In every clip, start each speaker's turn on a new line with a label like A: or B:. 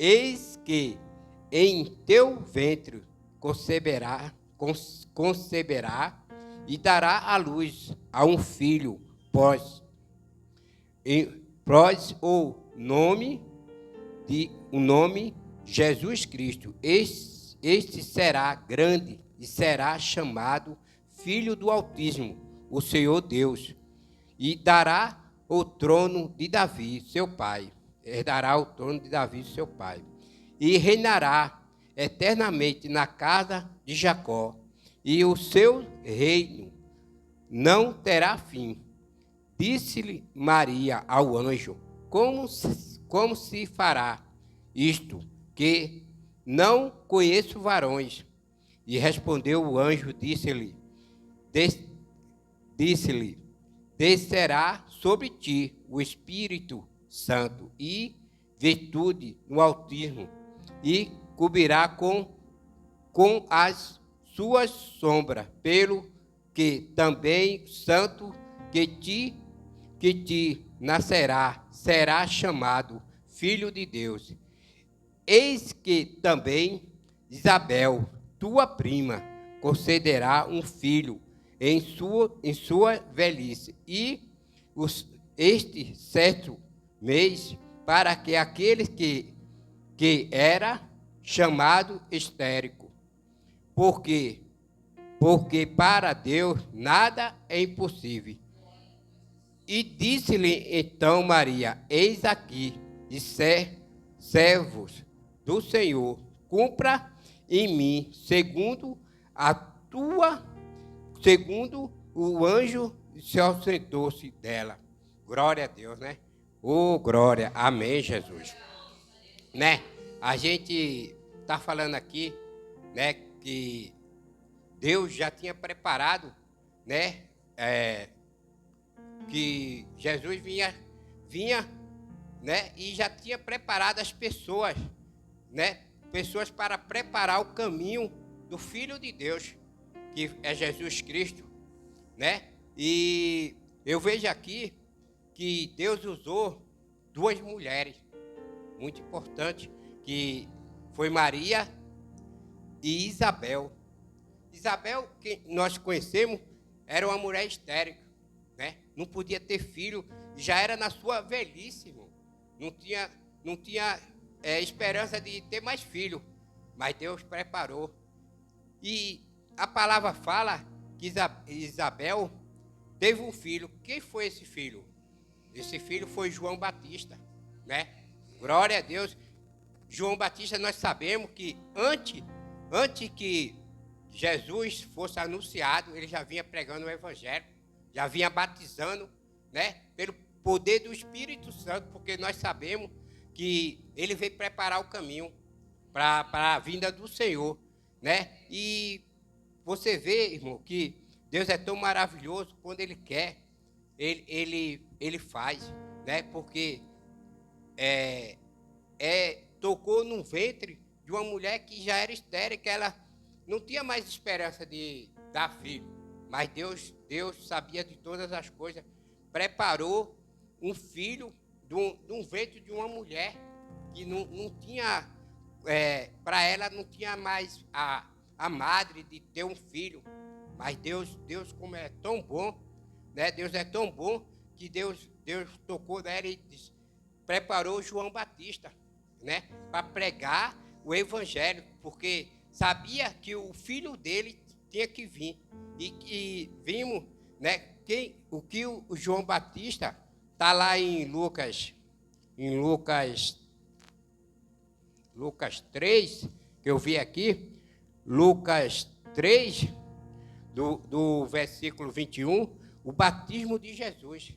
A: Eis que em teu ventre conceberá e dará à luz a um filho, pois o nome Jesus Cristo. Este será grande e será chamado Filho do Altíssimo, o Senhor Deus, e dará o trono de Davi, seu pai. Herdará o trono de Davi, seu pai, e reinará eternamente na casa de Jacó, e o seu reino não terá fim. Disse-lhe Maria ao anjo: como se fará isto, que não conheço varões? E respondeu o anjo, disse-lhe: descerá sobre ti o Espírito Santo e virtude no Altíssimo, e cobrirá com as suas sombras, pelo que também santo que te nascerá será chamado Filho de Deus. Eis que também Isabel, tua prima, concederá um filho em sua velhice, e este certo mês, para que aquele que era chamado estérico, porque para Deus nada é impossível. E disse-lhe então Maria: eis aqui, de servos do Senhor, cumpra em mim segundo o anjo se ausentou-se dela. Glória a Deus, né? Oh, glória, amém, Jesus. Né? A gente está falando aqui, né, que Deus já tinha preparado, né, que Jesus vinha, né, e já tinha preparado as pessoas, né, pessoas para preparar o caminho do Filho de Deus, que é Jesus Cristo, né? E eu vejo aqui que Deus usou duas mulheres muito importantes, que foi Maria e Isabel. Isabel, que nós conhecemos, era uma mulher estéril, né? Não podia ter filho, já era na sua velhice, irmão. Não tinha esperança de ter mais filho, mas Deus preparou. E a palavra fala que Isabel teve um filho. Quem foi esse filho? Esse filho foi João Batista, né? Glória a Deus. João Batista, nós sabemos que antes que Jesus fosse anunciado, ele já vinha pregando o Evangelho, já vinha batizando, né? Pelo poder do Espírito Santo, porque nós sabemos que ele veio preparar o caminho para a vinda do Senhor, né? E você vê, irmão, que Deus é tão maravilhoso. Quando Ele quer, Ele faz, né? Porque tocou no ventre de uma mulher que já era estéril, que ela não tinha mais esperança de dar filho. Mas Deus sabia de todas as coisas, preparou um filho de um ventre de uma mulher que não tinha, para ela não tinha mais a madre de ter um filho. Mas Deus como é tão bom, né? Deus é tão bom que Deus tocou nela e preparou João Batista, né? Para pregar o Evangelho, porque sabia que o filho dele tinha que vir. E vimos, né? O que o João Batista está lá em Lucas 3, que eu vi aqui, Lucas 3, do versículo 21, o batismo de Jesus,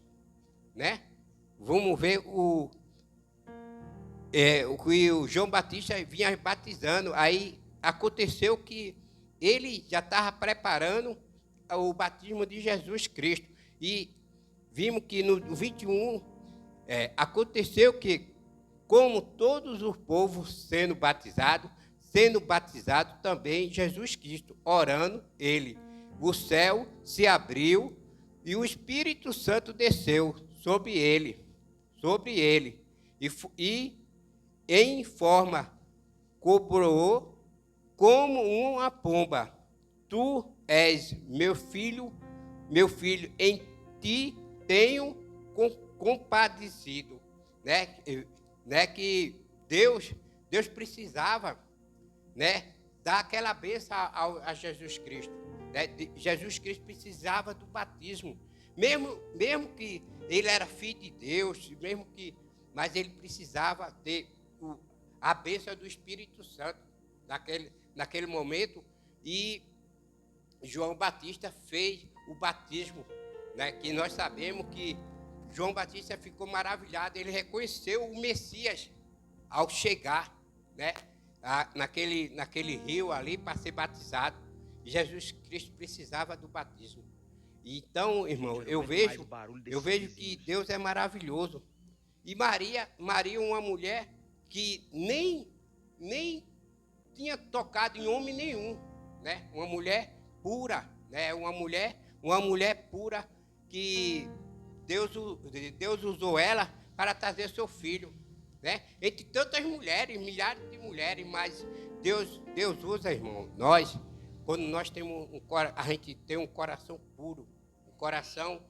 A: né? Vamos ver o que o João Batista vinha batizando. Aí aconteceu que ele já estava preparando o batismo de Jesus Cristo. E vimos que no 21, aconteceu que, como todos os povos sendo batizado também Jesus Cristo, orando ele. O céu se abriu e o Espírito Santo desceu sobre ele. em forma cobrou como uma pomba. Tu és meu filho, em ti tenho compadecido. Né? Que Deus precisava, né, dar aquela bênção a Jesus Cristo. Né? Jesus Cristo precisava do batismo. Mesmo que ele era filho de Deus, mas ele precisava ter a bênção do Espírito Santo naquele momento. E João Batista fez o batismo, né? Que nós sabemos que João Batista ficou maravilhado, ele reconheceu o Messias ao chegar, né? Naquele rio ali para ser batizado. Jesus Cristo precisava do batismo. Então, irmão, eu vejo que Deus é maravilhoso. E Maria, uma mulher que nem tinha tocado em homem nenhum, né? Uma mulher pura, né? Uma mulher pura que Deus usou ela para trazer seu filho, né? Entre tantas mulheres, milhares de mulheres, mas Deus usa, irmão, quando nós temos a gente tem um coração puro, um coração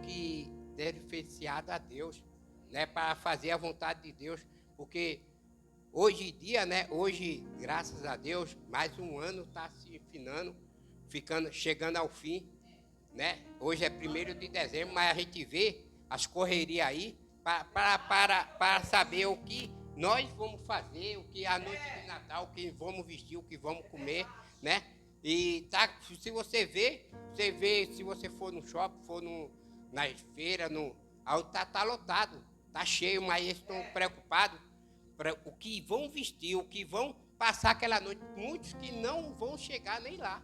A: que é diferenciado a Deus, né? Para fazer a vontade de Deus, porque hoje em dia, né? Hoje, graças a Deus, mais um ano está se chegando ao fim, né? Hoje é 1º de dezembro, mas a gente vê as correrias aí para saber o que nós vamos fazer, o que a noite de Natal, o que vamos vestir, o que vamos comer, né? E se você vê, se você for no shopping, na feira, tá lotado, tá cheio, mas eles estão preocupados para o que vão vestir, o que vão passar aquela noite. Muitos que não vão chegar nem lá,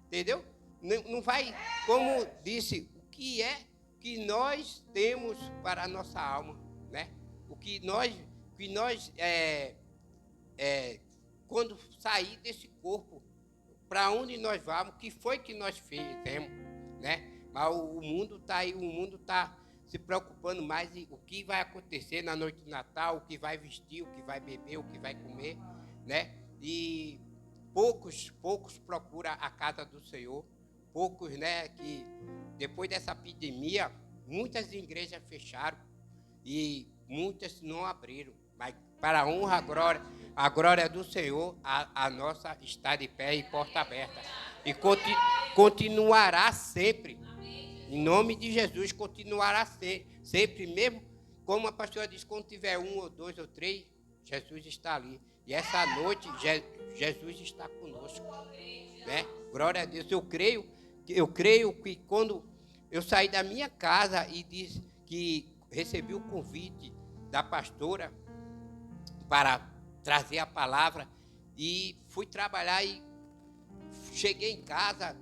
A: entendeu? Não vai, como disse, o que é que nós temos para a nossa alma, né? O que nós quando sair desse corpo, para onde nós vamos, o que foi que nós fizemos, né? Mas o mundo está aí, o mundo está se preocupando mais em o que vai acontecer na noite de Natal, o que vai vestir, o que vai beber, o que vai comer, né? E poucos procuram a casa do Senhor, poucos, né? Que depois dessa epidemia, muitas igrejas fecharam e muitas não abriram, mas para a honra, a glória do Senhor, a nossa está de pé e porta aberta. E continuará sempre. Em nome de Jesus, continuará sempre, mesmo como a pastora disse, quando tiver 1 ou 2 ou 3, Jesus está ali. E essa noite, Jesus está conosco. Né? Glória a Deus. Eu creio que quando eu saí da minha casa e disse que recebi o convite da pastora para trazer a palavra, e fui trabalhar e cheguei em casa,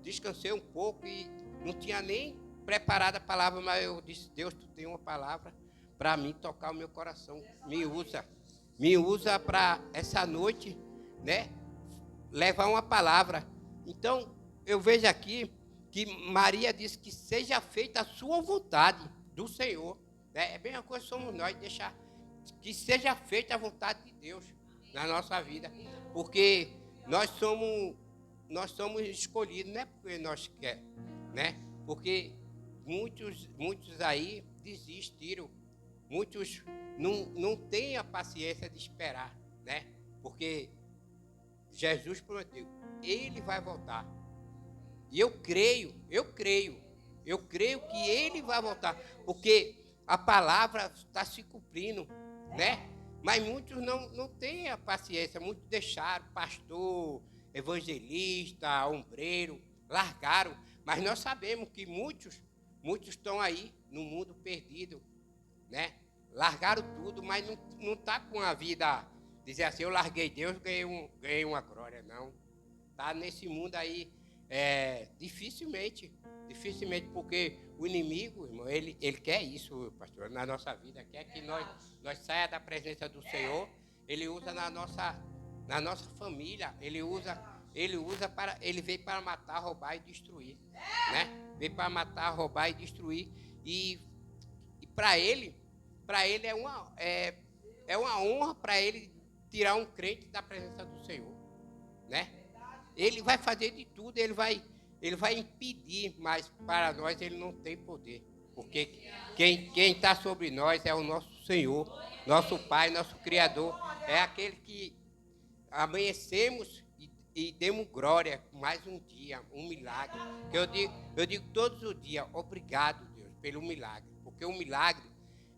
A: descansei um pouco e não tinha nem preparado a palavra, mas eu disse, Deus, tu tem uma palavra para mim tocar o meu coração. Me usa para essa noite, né, levar uma palavra. Então, eu vejo aqui que Maria disse que seja feita a sua vontade do Senhor. Né? É bem a coisa que somos nós, deixar que seja feita a vontade de Deus na nossa vida. Porque nós somos escolhidos, não é porque nós queremos, né? Porque muitos aí desistiram, muitos não têm a paciência de esperar, né? Porque Jesus prometeu, ele vai voltar. E eu creio que ele vai voltar, porque a palavra está se cumprindo, né? Mas muitos não têm a paciência, muitos deixaram, pastor, evangelista, ombreiro, largaram. Mas nós sabemos que muitos estão aí no mundo perdido, né? Largaram tudo, mas não está com a vida, dizer assim, eu larguei Deus, ganhei uma glória, não. Está nesse mundo aí, dificilmente, porque o inimigo, irmão, ele quer isso, pastor, na nossa vida, quer que nós saia da presença do Senhor. Ele usa na nossa família, ele veio para matar, roubar e destruir, né? Veio para matar, roubar e destruir, e para ele é uma honra para ele tirar um crente da presença do Senhor, né? Ele vai fazer de tudo, ele vai impedir, mas para nós ele não tem poder, porque quem está sobre nós é o nosso Senhor, nosso Pai, nosso Criador, é aquele que amanhecemos e demos glória mais um dia, um milagre. Que eu digo todos os dias, obrigado, Deus, pelo milagre, porque o milagre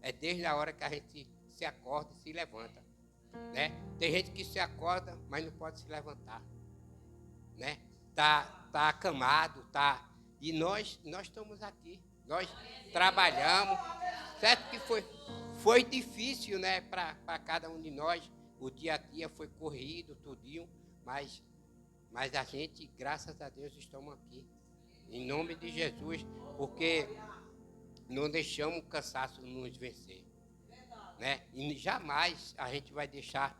A: é desde a hora que a gente se acorda e se levanta, né? Tem gente que se acorda, mas não pode se levantar, né? Tá acamado, e nós estamos aqui, nós trabalhamos, certo que foi difícil, né, para cada um de nós, o dia a dia foi corrido, tudinho, mas a gente, graças a Deus, estamos aqui, em nome de Jesus, porque não deixamos o cansaço nos vencer, né? E jamais a gente vai deixar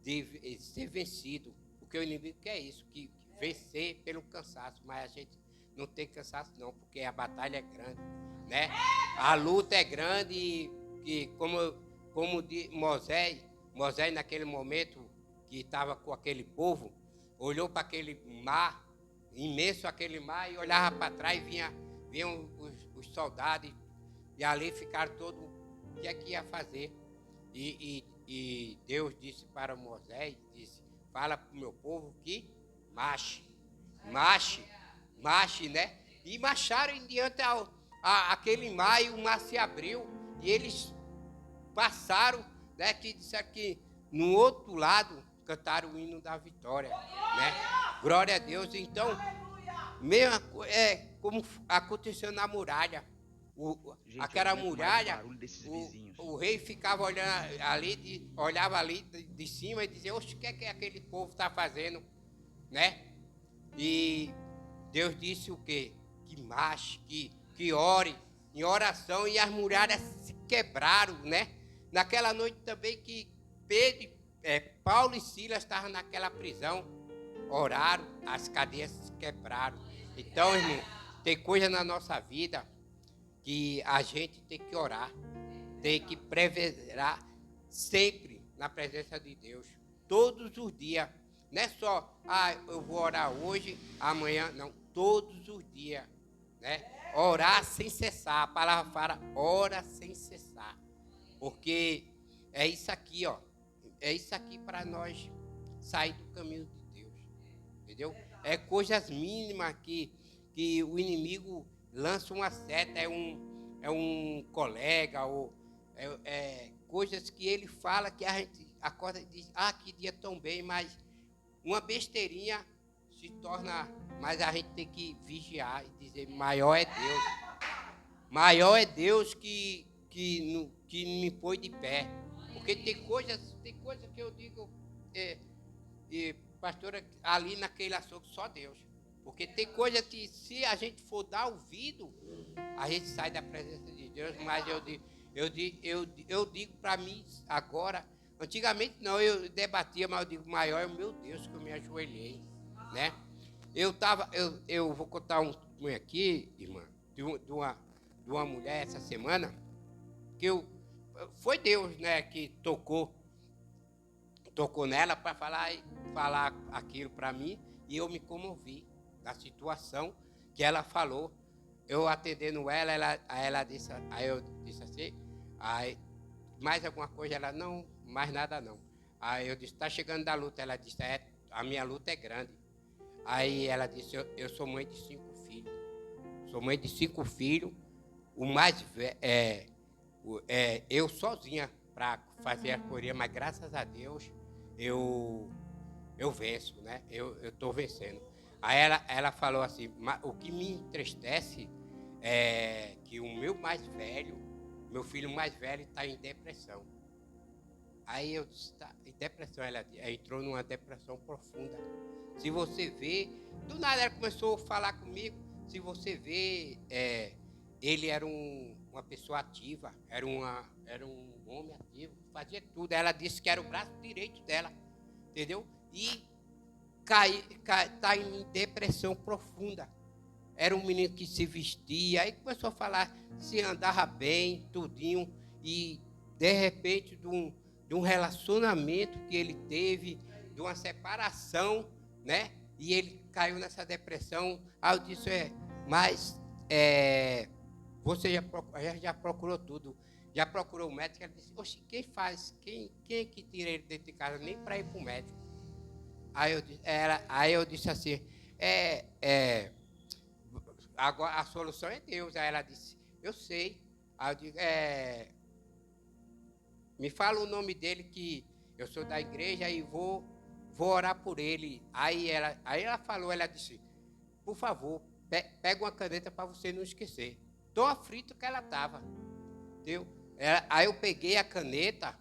A: de ser vencido, porque o inimigo quer isso, que vencer pelo cansaço, mas a gente não tem cansaço não, porque a batalha é grande, né? A luta é grande e como diz Moisés naquele momento que estava com aquele povo, olhou para aquele mar, imenso aquele mar, e olhava para trás e vinham os soldados, e ali ficaram todos, o que é que ia fazer? E Deus disse para Moisés, fala para o meu povo que marche, né? E marcharam em diante aquele mar, e o mar se abriu, e eles passaram, né? Que disseram que no outro lado cantaram o hino da vitória, né? Glória a Deus. Então, como aconteceu na muralha. Gente, aquela muralha, o rei ficava olhando ali, olhava ali de cima e dizia, oxe, o que é aquele povo está fazendo, né? E Deus disse o quê? Que marche, que ore em oração, e as muralhas se quebraram, né? Naquela noite também que Paulo e Silas estavam naquela prisão, oraram, as cadeias se quebraram. Então, irmão, tem coisa na nossa vida que a gente tem que orar, tem que perseverar sempre na presença de Deus, todos os dias. Não é só, eu vou orar hoje, amanhã, não, todos os dias, né? Orar sem cessar, a palavra fala, ora sem cessar, porque é isso aqui, ó, é isso aqui para nós sair do caminho de Deus, entendeu? É coisas mínimas que o inimigo lança uma seta, é um colega, ou coisas que ele fala que a gente acorda e diz, que dia tão bem, mas uma besteirinha se torna, mas a gente tem que vigiar e dizer, maior é Deus que me põe de pé, porque tem coisas que eu digo, pastora, ali naquele açougue, só Deus. Porque tem coisa que, se a gente for dar ouvido, a gente sai da presença de Deus. Mas eu digo para mim agora, antigamente não, eu debatia, mas eu digo, maior é o meu Deus que eu me ajoelhei, né? Eu vou contar um testemunho aqui, irmã, de uma mulher essa semana, que foi Deus, né, que tocou nela para falar aquilo para mim, e eu me comovi da situação que ela falou. Eu atendendo ela disse, aí eu disse assim, mais alguma coisa? Ela, não, mais nada não. Aí eu disse, está chegando da luta? Ela disse, a minha luta é grande. Aí ela disse, eu sou mãe de 5 filhos. Sou mãe de 5 filhos, o mais velho, eu sozinha para fazer a corrida, mas graças a Deus eu venço, né? Eu estou vencendo. Aí ela falou assim, o que me entristece é que o meu filho mais velho está em depressão. Aí eu disse, tá, em depressão, ela entrou numa depressão profunda. Se você vê, do nada ela começou a falar comigo, se você vê, ele era uma pessoa ativa, era um homem ativo, fazia tudo. Ela disse que era o braço direito dela, entendeu? E está em depressão profunda. Era um menino que se vestia, aí começou a falar, se andava bem, tudinho, e de repente, de um relacionamento que ele teve, de uma separação, né? E ele caiu nessa depressão. Aí eu disse, mas você já procurou tudo, já procurou o médico? Ele disse, oxe, quem faz? Quem é que tira ele dentro de casa nem para ir para o médico? Aí eu disse assim, agora a solução é Deus. Aí ela disse, eu sei. Aí eu digo, me fala o nome dele que eu sou da igreja e vou orar por ele. Aí ela falou, ela disse, por favor, pega uma caneta para você não esquecer. Tão aflito que ela estava. Entendeu? Aí eu peguei a caneta,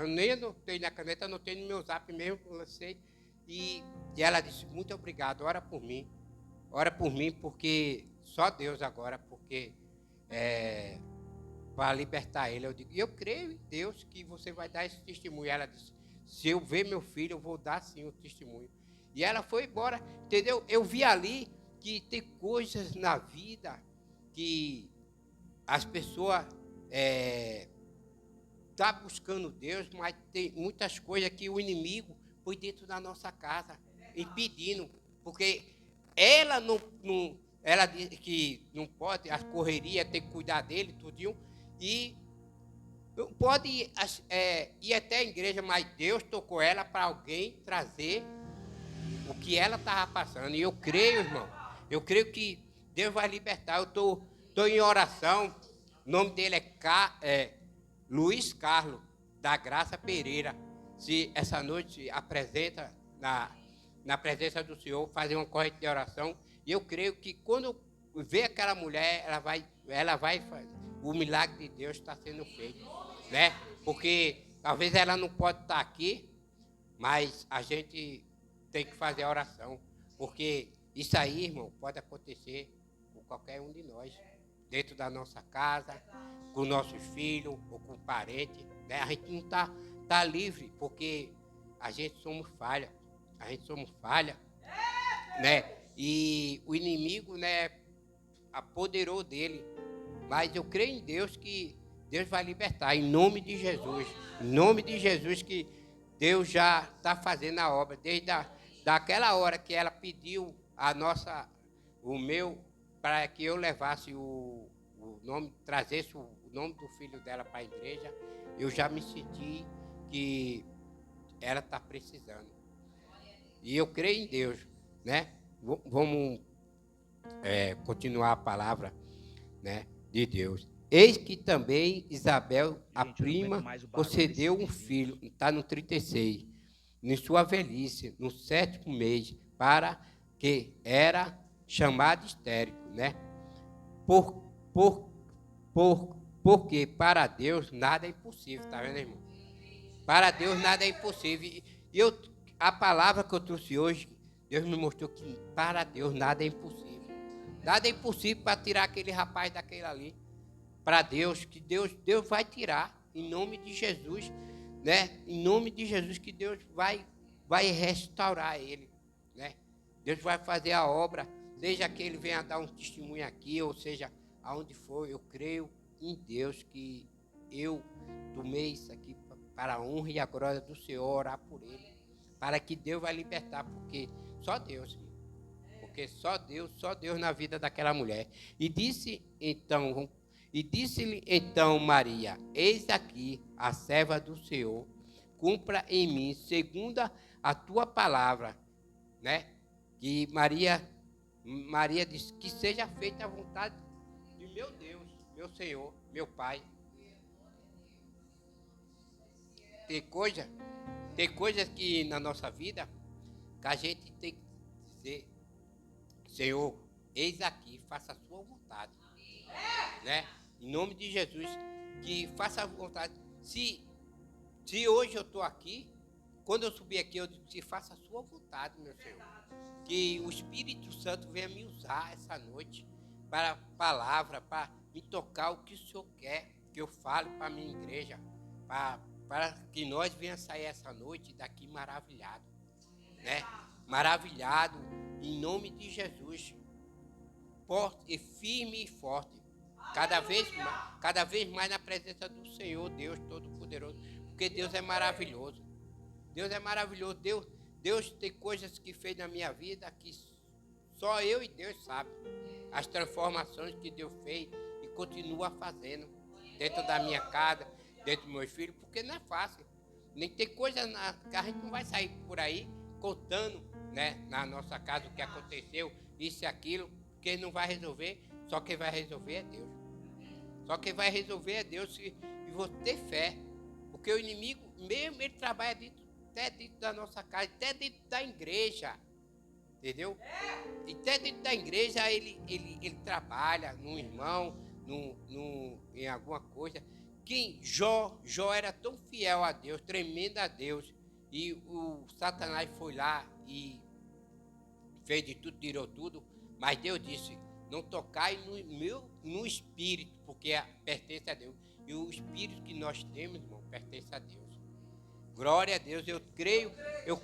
A: nem anotei na caneta, anotei no meu zap mesmo, lancei. E ela disse, muito obrigado, ora por mim, porque só Deus agora, porque para libertar ele. Eu digo, eu creio em Deus que você vai dar esse testemunho. Ela disse, se eu ver meu filho, eu vou dar sim o testemunho. E ela foi embora, entendeu? Eu vi ali que tem coisas na vida que as pessoas estão buscando Deus, mas tem muitas coisas que o inimigo foi dentro da nossa casa, impedindo, porque ela ela disse que não pode, a correria tem que cuidar dele, tudinho, e não pode ir até a igreja, mas Deus tocou ela para alguém trazer o que ela estava passando. E eu creio, irmão, eu creio que Deus vai libertar. Eu estou em oração, o nome dele é Luiz Carlos, da Graça Pereira. Se essa noite apresenta na presença do Senhor, fazer uma corrente de oração. E eu creio que quando ver aquela mulher, ela vai fazer. O milagre de Deus está sendo feito, né? Porque talvez ela não pode estar aqui, mas a gente tem que fazer a oração, porque isso aí, irmão, pode acontecer com qualquer um de nós, dentro da nossa casa, com nossos filhos ou com parentes, né? A gente não tá livre, porque a gente somos falha, né? E o inimigo, né, apoderou dele. Mas eu creio em Deus que Deus vai libertar, em nome de Jesus. Em nome de Jesus, que Deus já está fazendo a obra. Desde daquela hora que ela pediu para que eu levasse o nome, trazesse o nome do filho dela para a igreja, eu já me senti que ela está precisando. E eu creio em Deus, né? Vamos continuar a palavra, né, de Deus. Eis que também Isabel, a prima, concedeu um filho, está no 36, em sua velhice, no 7º mês, para que era chamado estéril, né? Porque para Deus nada é impossível, tá vendo, irmão? Para Deus nada é impossível. E a palavra que eu trouxe hoje, Deus me mostrou que para Deus nada é impossível. Nada é impossível para tirar aquele rapaz daquele ali. Para Deus, que Deus vai tirar, em nome de Jesus, né? Em nome de Jesus, que Deus vai restaurar ele, né? Deus vai fazer a obra, seja que ele venha dar um testemunho aqui, ou seja, aonde for. Eu creio em Deus que eu tomei isso aqui para a honra e a glória do Senhor, orar por ele, para que Deus vai libertar, porque só Deus, porque só Deus na vida daquela mulher. E disse-lhe então Maria, eis aqui a serva do Senhor, cumpra em mim segundo a tua palavra, né? E Maria disse, que seja feita a vontade de meu Deus, meu Senhor, meu Pai. Tem coisas que na nossa vida que a gente tem que dizer, Senhor, eis aqui, faça a sua vontade, né? Em nome de Jesus, que faça a vontade. Se hoje eu estou aqui, quando eu subir aqui, eu digo, se faça a sua vontade, meu Senhor. Que o Espírito Santo venha me usar essa noite para a palavra, para me tocar o que o Senhor quer que eu fale para a minha igreja, para que nós venhamos sair essa noite daqui maravilhado, né? Maravilhado, em nome de Jesus, forte, firme e forte, cada vez mais na presença do Senhor, Deus Todo-Poderoso, Porque Deus é maravilhoso. Deus é maravilhoso. Deus tem coisas que fez na minha vida que só eu e Deus sabem. As transformações que Deus fez e continua fazendo dentro da minha casa, dentro dos meus filhos, porque não é fácil. Nem tem coisa que a gente não vai sair por aí contando, né, na nossa casa o que aconteceu, isso e aquilo, porque não vai resolver, só quem vai resolver é Deus. Só quem vai resolver é Deus e vou ter fé. Porque o inimigo, mesmo ele trabalha até dentro da nossa casa, até dentro da igreja. Entendeu? E até dentro da igreja ele trabalha num irmão, em alguma coisa. Jó era tão fiel a Deus, tremendo a Deus. E o Satanás foi lá e fez de tudo, tirou tudo. Mas Deus disse, não tocai no espírito, porque pertence a Deus. E o espírito que nós temos, irmão, pertence a Deus. Glória a Deus, eu creio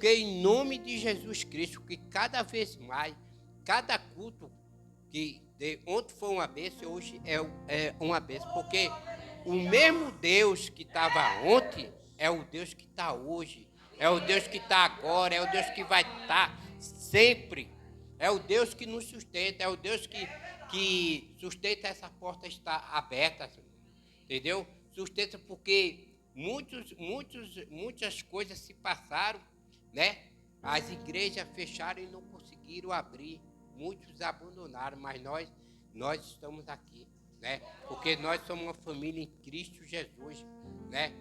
A: em nome de Jesus Cristo, que cada vez mais, cada culto, que ontem foi uma bênção, hoje é uma bênção, porque o mesmo Deus que estava ontem é o Deus que está hoje, é o Deus que está agora, é o Deus que vai estar sempre, é o Deus que nos sustenta, é o Deus que sustenta essa porta estar aberta, entendeu? Sustenta porque muitas coisas se passaram, né? As igrejas fecharam e não conseguiram abrir. Muitos abandonaram, mas nós estamos aqui, né? Porque nós somos uma família em Cristo Jesus, né?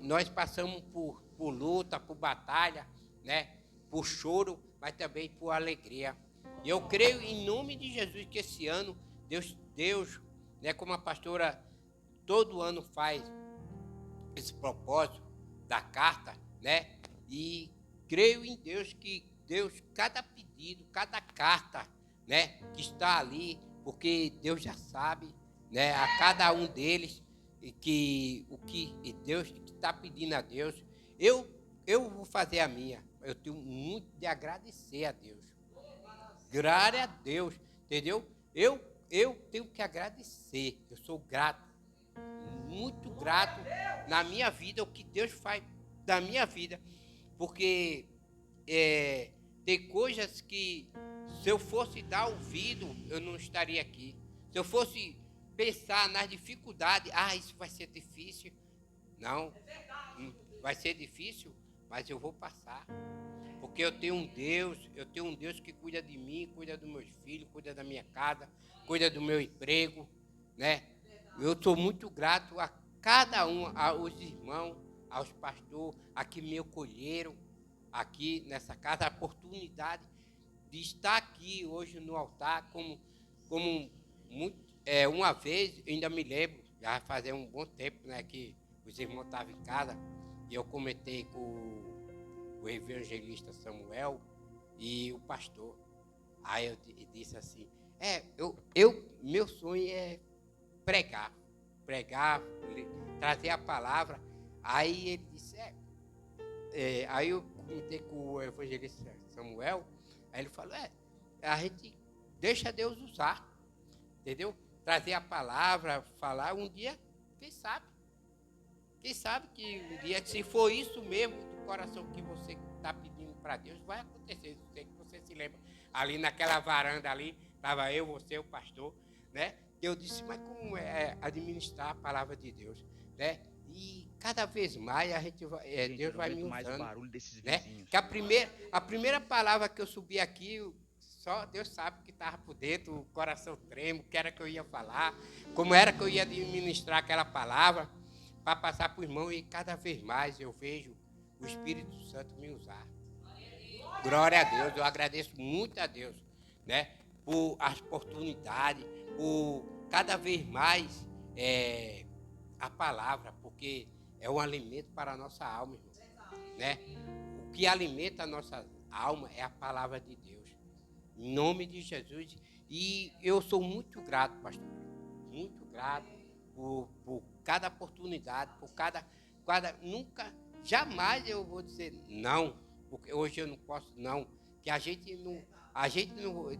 A: Nós passamos por luta, por batalha, né? Por choro, mas também por alegria. E eu creio em nome de Jesus que esse ano Deus, né? Como a pastora todo ano faz esse propósito da carta, né? E creio em Deus que Deus, cada pedido, cada carta, né, que está ali, porque Deus já sabe, né, a cada um deles que o que Deus está pedindo a Deus. Eu vou fazer a minha. Eu tenho muito de agradecer a Deus. Glória a Deus, entendeu? Eu tenho que agradecer. Eu sou grato. Muito grato na minha vida, o que Deus faz da minha vida, porque tem coisas que, se eu fosse dar ouvido, eu não estaria aqui. Se eu fosse pensar nas dificuldades, isso vai ser difícil. Não, vai ser difícil, mas eu vou passar. Porque eu tenho um Deus que cuida de mim, cuida dos meus filhos, cuida da minha casa, cuida do meu emprego, né? Eu sou muito grato a cada um, aos irmãos, aos pastores, a que me acolheram aqui nessa casa, a oportunidade de estar aqui hoje no altar, como uma vez, eu ainda me lembro, já fazia um bom tempo, né, que os irmãos estavam em casa, e eu comentei com o evangelista Samuel e o pastor. Aí eu disse assim, meu sonho é pregar, trazer a palavra. Aí ele disse, aí eu comentei com o evangelista Samuel, aí ele falou, a gente deixa Deus usar, entendeu? Trazer a palavra, falar, um dia, quem sabe que um dia, se for isso mesmo do coração que você está pedindo para Deus, vai acontecer. Não sei que você se lembra, ali naquela varanda ali, estava eu, você, o pastor, né? Eu disse, mas como é administrar a palavra de Deus, né? E cada vez mais a gente vai, Deus vai me usando,
B: barulho desses
A: né?
B: vizinhos.
A: Que a primeira palavra que eu subi aqui, só Deus sabe que estava por dentro, o coração tremo, o que era que eu ia falar, como era que eu ia administrar aquela palavra para passar para o irmão, e cada vez mais eu vejo o Espírito Santo me usar. Glória a Deus, eu agradeço muito a Deus, né? Por as oportunidades, por cada vez mais a palavra, porque é um alimento para a nossa alma, irmão, né? O que alimenta a nossa alma é a palavra de Deus. Em nome de Jesus. E eu sou muito grato, pastor. Muito grato por cada oportunidade, por cada nunca, jamais eu vou dizer não, porque hoje eu não posso não, que a gente não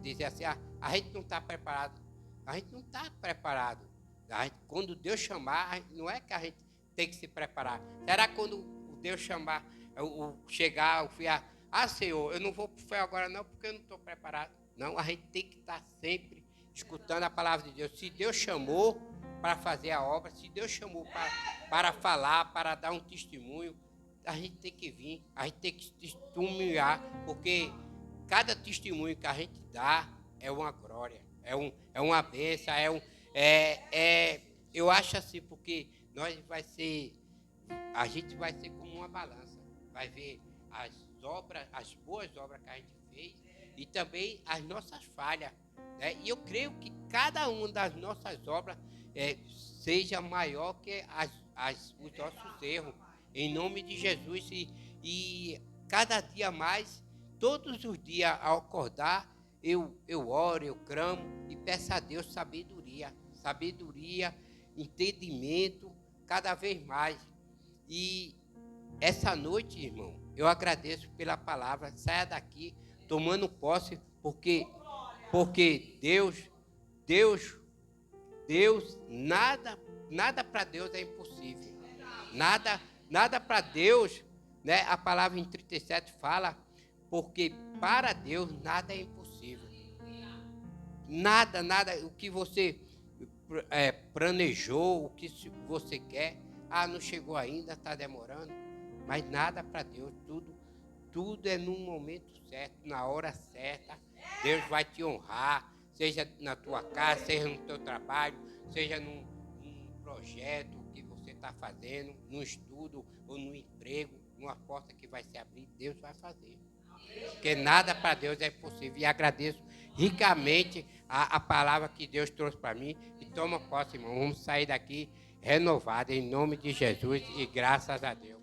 A: dizer assim, a gente não está preparado. A gente não está preparado. Quando Deus chamar, não é que a gente tem que se preparar? Será que quando o Deus chamar, chegar, o fiar, Senhor, eu não vou para o fel agora não, porque eu não estou preparado. Não, a gente tem que estar sempre escutando a palavra de Deus. Se Deus chamou para fazer a obra, se Deus chamou para falar, para dar um testemunho, a gente tem que vir, a gente tem que testemunhar, porque cada testemunho que a gente dá é uma glória, é uma bênção, eu acho assim, porque a gente vai ser como uma balança, vai ver as boas obras que a gente fez e também as nossas falhas, né? E eu creio que cada uma das nossas obras seja maior que os nossos erros, em nome de Jesus. E cada dia mais, todos os dias ao acordar, eu oro, eu clamo e peço a Deus sabedoria, entendimento, cada vez mais. E essa noite, irmão, eu agradeço pela palavra. Saia daqui tomando posse, porque Deus, nada para Deus é impossível. Nada para Deus, né? A palavra em 37 fala, porque para Deus nada é impossível. Nada, o que você planejou, o que você quer, não chegou ainda, está demorando, mas nada para Deus, tudo é no momento certo, na hora certa. Deus vai te honrar, seja na tua casa, seja no teu trabalho, seja num projeto que você está fazendo, num estudo ou no emprego, numa porta que vai se abrir, Deus vai fazer. Porque nada para Deus é impossível. E agradeço ricamente a palavra que Deus trouxe para mim. E toma posse, irmão. Vamos sair daqui renovados em nome de Jesus e graças a Deus.